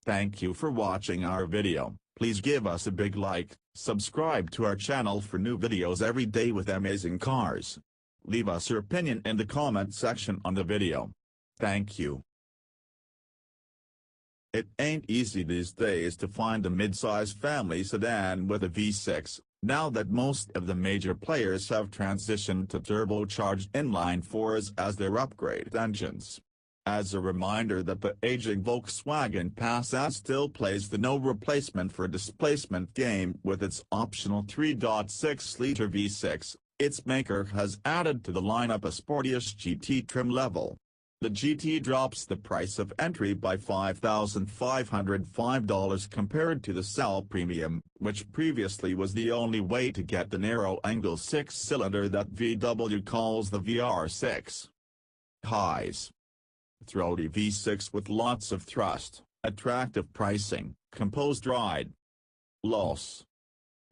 Thank you for watching our video. Please give us a big like, subscribe to our channel for new videos every day with amazing cars. Leave us your opinion in the comment section on the video. Thank you. It ain't easy these days to find a mid-size family sedan with a V6, now that most of the major players have transitioned to turbocharged inline-4s as their upgrade engines. As a reminder that the aging Volkswagen Passat still plays the no replacement for displacement game with its optional 3.6-liter V6, its maker has added to the lineup a sportiest GT trim level. The GT drops the price of entry by $5,505 compared to the Cell Premium, which previously was the only way to get the narrow-angle six-cylinder that VW calls the VR6. Highs. Throaty V6 with lots of thrust, attractive pricing, composed ride. Loss.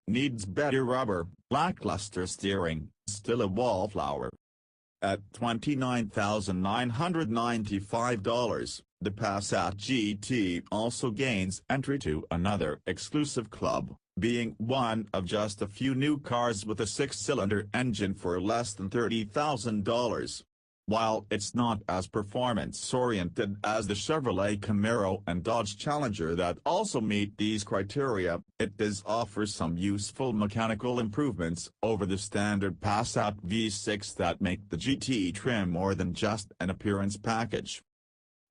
Needs better rubber, lackluster steering, still a wallflower. At $29,995, the Passat GT also gains entry to another exclusive club, being one of just a few new cars with a six-cylinder engine for less than $30,000. While it's not as performance-oriented as the Chevrolet Camaro and Dodge Challenger that also meet these criteria, it does offer some useful mechanical improvements over the standard Passat V6 that make the GT trim more than just an appearance package.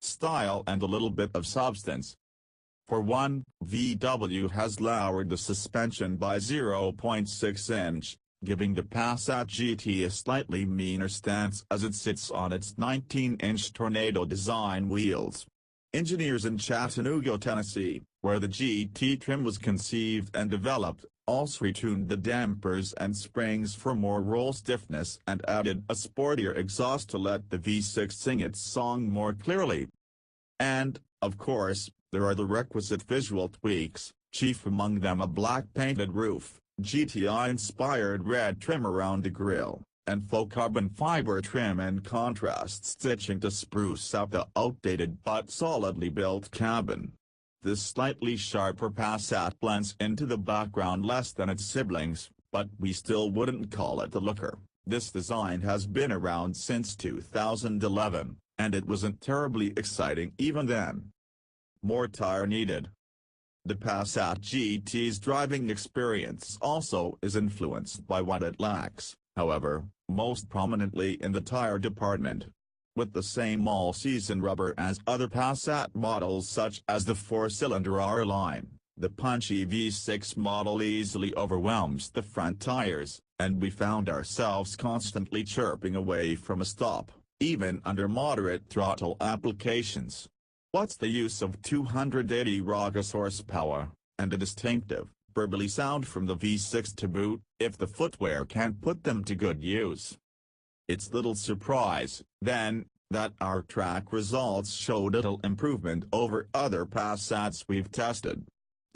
Style and a little bit of substance. For one, VW has lowered the suspension by 0.6 inch. Giving the Passat GT a slightly meaner stance as it sits on its 19-inch Tornado design wheels. Engineers in Chattanooga, Tennessee, where the GT trim was conceived and developed, also retuned the dampers and springs for more roll stiffness and added a sportier exhaust to let the V6 sing its song more clearly. And, of course, there are the requisite visual tweaks, chief among them a black painted roof, GTI-inspired red trim around the grille, and faux carbon fiber trim and contrast stitching to spruce up the outdated but solidly built cabin. This slightly sharper Passat blends into the background less than its siblings, but we still wouldn't call it a looker. This design has been around since 2011, and it wasn't terribly exciting even then. More tire needed. The Passat GT's driving experience also is influenced by what it lacks, however, most prominently in the tire department. With the same all-season rubber as other Passat models such as the four-cylinder R-Line, the punchy V6 model easily overwhelms the front tires, and we found ourselves constantly chirping away from a stop, even under moderate throttle applications. What's the use of 280 raucous horsepower, and a distinctive, burbly sound from the V6 to boot, if the footwear can't put them to good use? It's little surprise, then, that our track results showed little improvement over other Passats we've tested.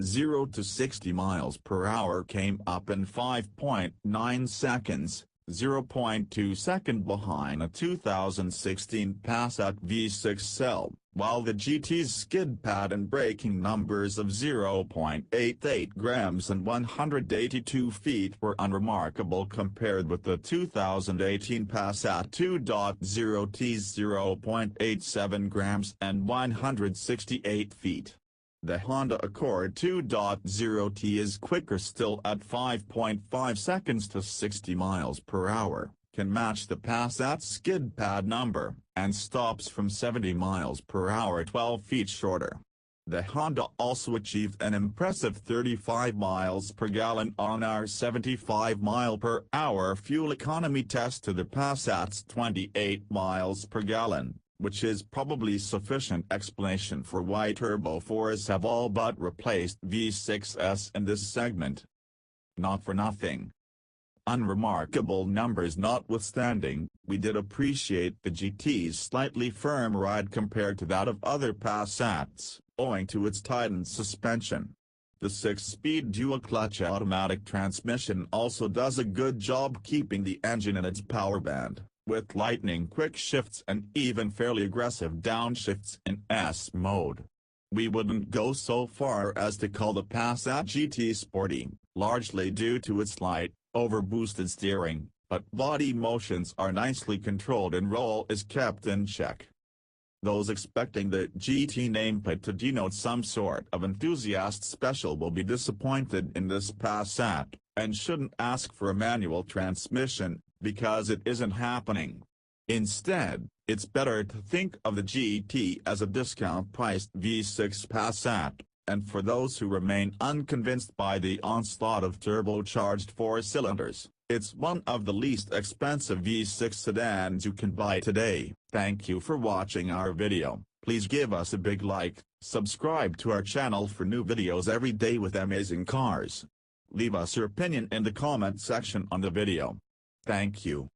0 to 60 miles per hour came up in 5.9 seconds. 0.2 seconds behind a 2016 Passat V6 Cell, while the GT's skid pad and braking numbers of 0.88 grams and 182 feet were unremarkable compared with the 2018 Passat 2.0T's 0.87 grams and 168 feet. The Honda Accord 2.0T is quicker still at 5.5 seconds to 60 miles per hour, can match the Passat skid pad number, and stops from 70 miles per hour 12 feet shorter. The Honda also achieved an impressive 35 miles per gallon on our 75 mile per hour fuel economy test to the Passat's 28 miles per gallon, which is probably sufficient explanation for why Turbo 4s have all but replaced V6s in this segment. Not for nothing. Unremarkable numbers notwithstanding, we did appreciate the GT's slightly firm ride compared to that of other Passats, owing to its tightened suspension. The 6-speed dual-clutch automatic transmission also does a good job keeping the engine in its power band, with lightning quick shifts and even fairly aggressive downshifts in S mode. We wouldn't go so far as to call the Passat GT sporty, largely due to its light, over-boosted steering, but body motions are nicely controlled and roll is kept in check. Those expecting the GT nameplate to denote some sort of enthusiast special will be disappointed in this Passat, and shouldn't ask for a manual transmission, because it isn't happening. Instead, it's better to think of the GT as a discount-priced V6 Passat, and for those who remain unconvinced by the onslaught of turbocharged four-cylinders, it's one of the least expensive V6 sedans you can buy today. Thank you for watching our video. Please give us a big like, subscribe to our channel for new videos every day with amazing cars. Leave us your opinion in the comment section on the video. Thank you.